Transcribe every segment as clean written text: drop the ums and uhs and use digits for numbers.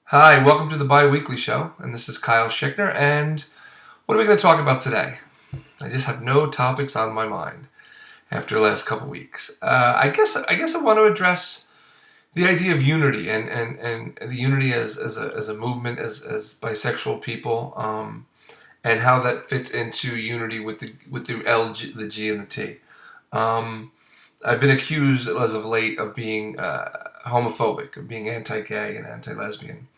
Hi, welcome to the Bi-Weekly Show, and this is Kyle Schickner, and what are we going to talk about today? I just have no topics on my mind after the last couple weeks. I guess I want to address the idea of unity and the unity as a movement as bisexual people, and how that fits into unity with the L, the G, and the T. Um, I've been accused as of late of being homophobic, of being anti-gay and anti-lesbian.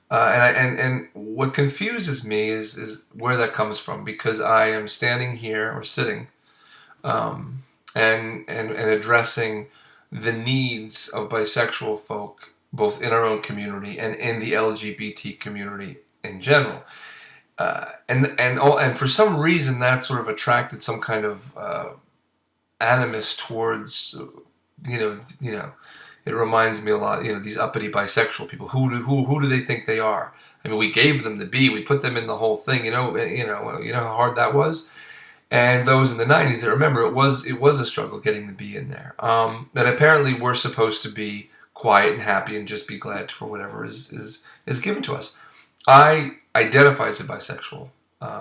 And what confuses me is where that comes from, because I am standing here or sitting, and addressing the needs of bisexual folk both in our own community and in the LGBT community in general. And for some reason that sort of attracted some kind of animus towards, it reminds me a lot, these uppity bisexual people. Who do they think they are? I mean, we gave them the B, we put them in the whole thing. You know how hard that was. And those in the '90s that remember, it was a struggle getting the B in there. And apparently we're supposed to be quiet and happy and just be glad for whatever is given to us. I identify as a bisexual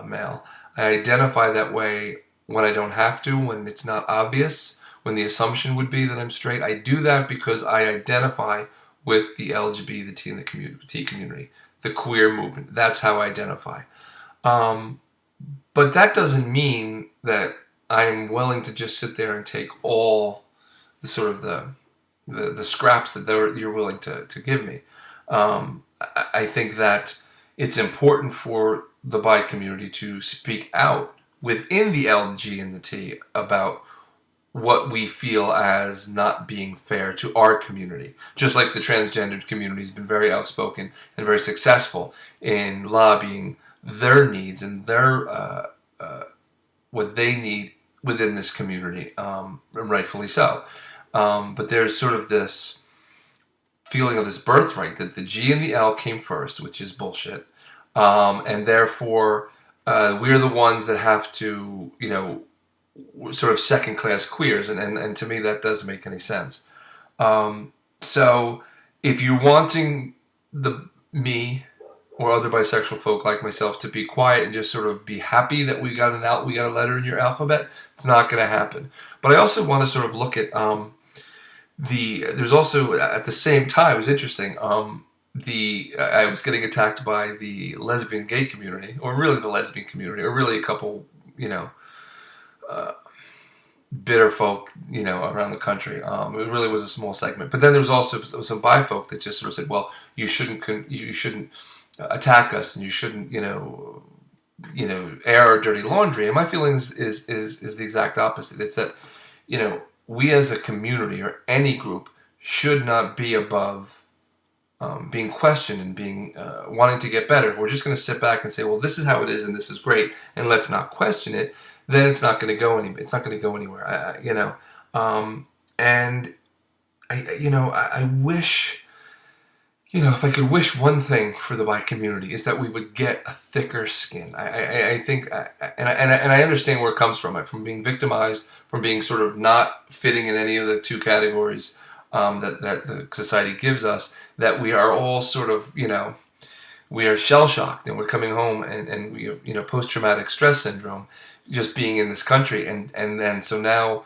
male. I identify that way when I don't have to, when it's not obvious, when the assumption would be that I'm straight. I do that because I identify with the LGBT, the T, and the T community, the queer movement. That's how I identify. Um, but that doesn't mean that I'm willing to just sit there and take all the sort of the scraps that you're willing to give me. I think that it's important for the bi community to speak out within the LG and the T about what we feel as not being fair to our community. Just like the transgendered community has been very outspoken and very successful in lobbying their needs and their what they need within this community, rightfully so. But there's sort of this feeling of this birthright that the G and the L came first, which is bullshit, and therefore we're the ones that have to, sort of second class queers, and to me that doesn't make any sense. So if you're wanting the me or other bisexual folk like myself to be quiet and just sort of be happy that we got a letter in your alphabet, it's not going to happen. But I also want to sort of look at there's also at the same time, it was interesting. The I was getting attacked by the lesbian gay community, or really the lesbian community, or really a couple, bitter folk, around the country. It really was a small segment. But then there was also some bi folk that just sort of said, "Well, you shouldn't attack us, and you shouldn't, air our dirty laundry." And my feelings is the exact opposite. It's that, we as a community or any group should not be above being questioned and being wanting to get better. If we're just going to sit back and say, "Well, this is how it is, and this is great," and let's not question it, then it's not going to go It's not going to go anywhere. And I wish, if I could wish one thing for the bi community, is that we would get a thicker skin. I think, and I understand where it comes from being victimized, from being sort of not fitting in any of the two categories that the society gives us. That we are all sort of, we are shell shocked, and we're coming home, and we have, post traumatic stress syndrome, just being in this country, and then so now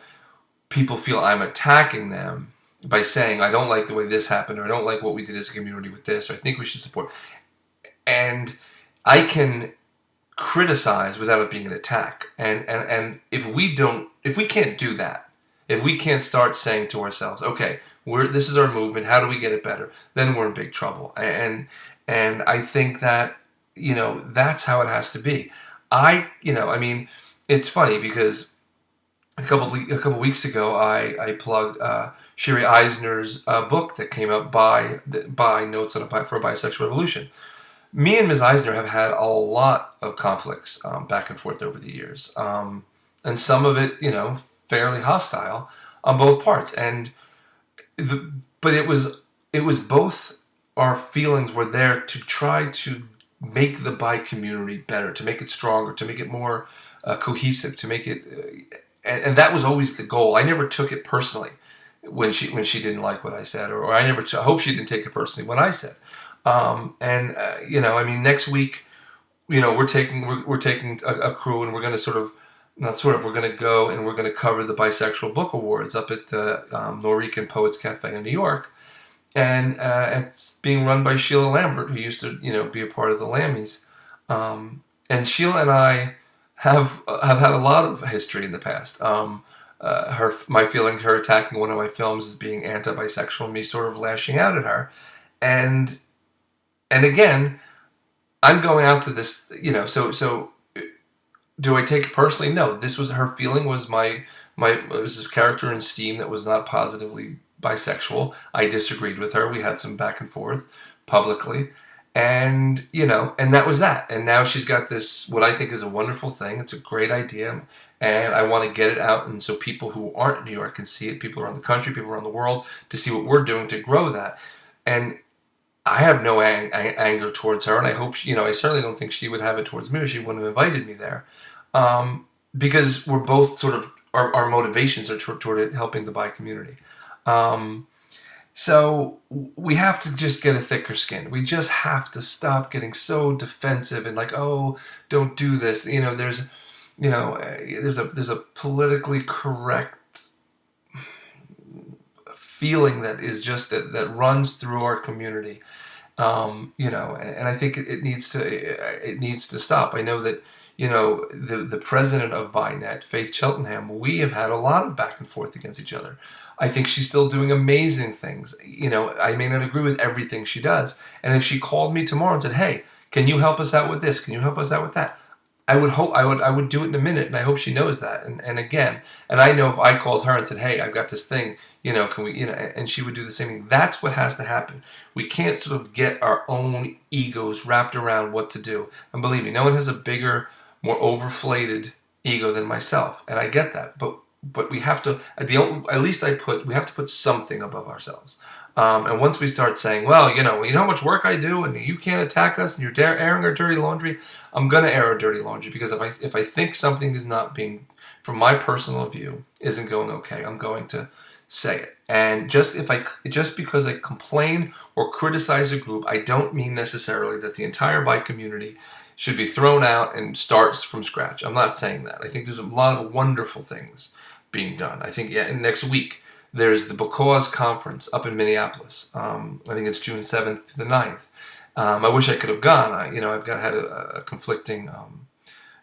people feel I'm attacking them by saying I don't like the way this happened, or I don't like what we did as a community with this, or I think we should support. And I can criticize without it being an attack. And if we can't do that, if we can't start saying to ourselves, okay, this is our movement, how do we get it better? Then we're in big trouble. And I think that, that's how it has to be. I mean, it's funny because a couple weeks ago, I plugged Sherry Eisner's book that came out by Notes for a Bisexual Revolution. Me and Ms. Eisner have had a lot of conflicts back and forth over the years, and some of it, fairly hostile on both parts. But it was both our feelings were there to try to make the bi community better, to make it stronger, to make it more cohesive, to make it, and that was always the goal. I never took it personally when she didn't like what I said, or I never I hope she didn't take it personally when I said. I mean, next week, we're taking a crew, and we're going to sort of, not sort of, we're going to go and we're going to cover the Bisexual Book Awards up at the Norican Poets Cafe in New York, and it's being run by Sheila Lambert, who used to, be a part of the Lammies. And Sheila and I have had a lot of history in the past. My feelings, her attacking one of my films as being anti-bisexual, and me sort of lashing out at her, and again, I'm going out to this, so do I take it personally? No. This was her feeling, was it was a character in Steam that was not positively bisexual. I disagreed with her. We had some back and forth publicly. And, and that was that. And now she's got this, what I think is a wonderful thing. It's a great idea. And I want to get it out. And so people who aren't in New York can see it, people around the country, people around the world, to see what we're doing to grow that. And I have no anger towards her. And I hope, I certainly don't think she would have it towards me, or she wouldn't have invited me there. Because we're both sort of, our motivations are toward helping the bi community. So we have to just get a thicker skin. We just have to stop getting so defensive and like, oh, don't do this. There's a politically correct feeling that is just that runs through our community. And I think it needs to stop. I know that, the president of BiNet, Faith Cheltenham, we have had a lot of back and forth against each other. I think she's still doing amazing things. I may not agree with everything she does. And if she called me tomorrow and said, hey, can you help us out with this? Can you help us out with that? I would do it in a minute, and I hope she knows that. And I know if I called her and said, hey, I've got this thing, can we, and she would do the same thing. That's what has to happen. We can't sort of get our own egos wrapped around what to do. And believe me, no one has a bigger, more overflated ego than myself. And I get that. But we have to, we have to put something above ourselves. And once we start saying, well, you know how much work I do, and you can't attack us, and you're airing our dirty laundry, I'm going to air our dirty laundry, because if I think something is not being, from my personal view, isn't going okay, I'm going to say it. And just because I complain or criticize a group, I don't mean necessarily that the entire bi community should be thrown out and starts from scratch. I'm not saying that. I think there's a lot of wonderful things being done. I think next week there's the Because Conference up in Minneapolis. I think it's June 7th to the 9th. I wish I could have gone. I've had a conflicting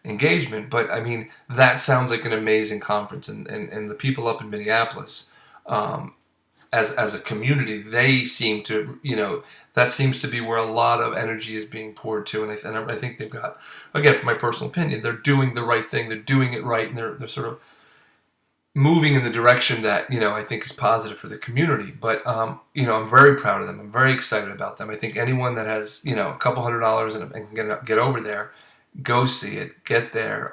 engagement, but I mean, that sounds like an amazing conference, and the people up in Minneapolis, as a community, they seem to, that seems to be where a lot of energy is being poured to, and I think they've got, again, from my personal opinion, they're doing the right thing, they're doing it right, and they're sort of moving in the direction that, I think is positive for the community. But, I'm very proud of them. I'm very excited about them. I think anyone that has, a couple $100 and can get over there, go see it, get there.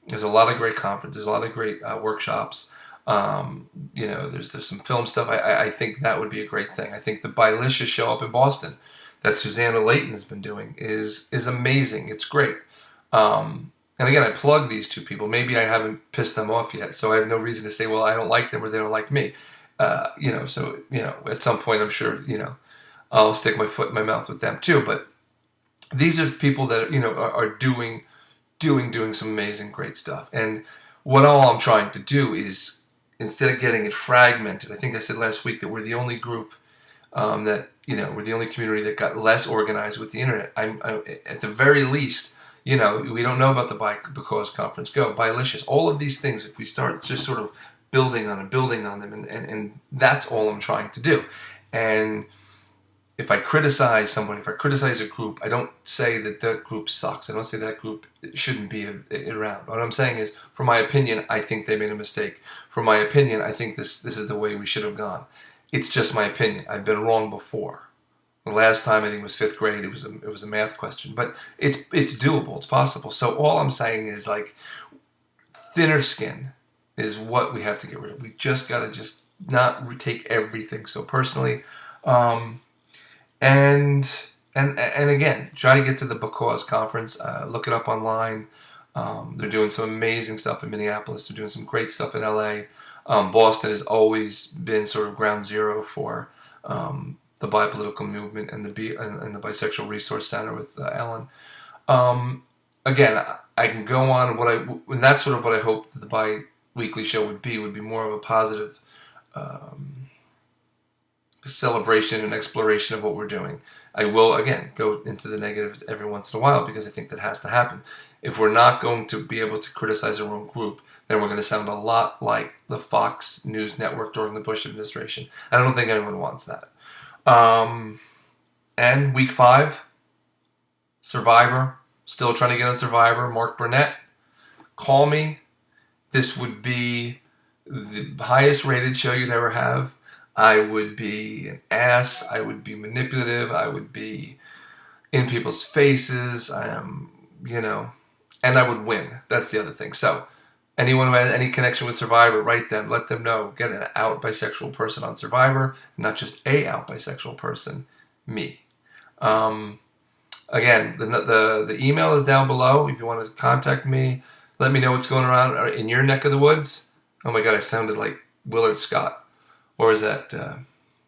There's a lot of great conferences, a lot of great workshops. There's some film stuff. I think that would be a great thing. I think the Bilicious show up in Boston that Susanna Layton has been doing is amazing. It's great. And again, I plug these two people. Maybe I haven't pissed them off yet, so I have no reason to say, well, I don't like them or they don't like me. At some point, I'm sure, I'll stick my foot in my mouth with them too. But these are people that, are doing some amazing, great stuff. And what all I'm trying to do is, instead of getting it fragmented, I think I said last week that we're the only group we're the only community that got less organized with the internet. I'm at the very least, we don't know about the Because Conference. Go, Bilicious, all of these things, if we start just sort of building on them, and that's all I'm trying to do. And if I criticize somebody, if I criticize a group, I don't say that group sucks. I don't say that group shouldn't be around. What I'm saying is, for my opinion, I think they made a mistake. For my opinion, I think this is the way we should have gone. It's just my opinion. I've been wrong before. The last time, I think it was 5th grade. It was a math question, but it's doable. It's possible. So all I'm saying is, like, thinner skin is what we have to get rid of. We just got to just not take everything so personally. And again, try to get to the Because Conference. Look it up online. They're doing some amazing stuff in Minneapolis. They're doing some great stuff in LA. Boston has always been sort of ground zero for the Bi-Political Movement and the Bisexual Resource Center with Ellen. Again, I can go on and that's sort of what I hope the bi-weekly show would be more of a positive celebration and exploration of what we're doing. I will, again, go into the negative every once in a while because I think that has to happen. If we're not going to be able to criticize our own group, then we're going to sound a lot like the Fox News Network during the Bush administration. I don't think anyone wants that. And week 5, Survivor. Still trying to get on Survivor. Mark Burnett, call me. This would be the highest rated show you'd ever have. I would be an ass. I would be manipulative. I would be in people's faces. I am, and I would win. That's the other thing. So, anyone who has any connection with Survivor, write them. Let them know. Get an out bisexual person on Survivor, not just a out bisexual person. Me. Again, the email is down below. If you want to contact me, let me know what's going on in your neck of the woods. Oh my God, I sounded like Willard Scott. Or is that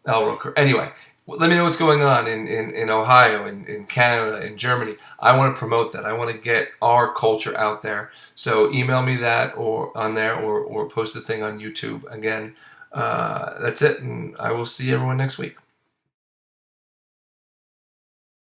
Al Roker? Anyway, let me know what's going on in Ohio, in Canada, in Germany. I want to promote that. I want to get our culture out there. So email me that or on there or post a thing on YouTube. Again, that's it, and I will see everyone next week.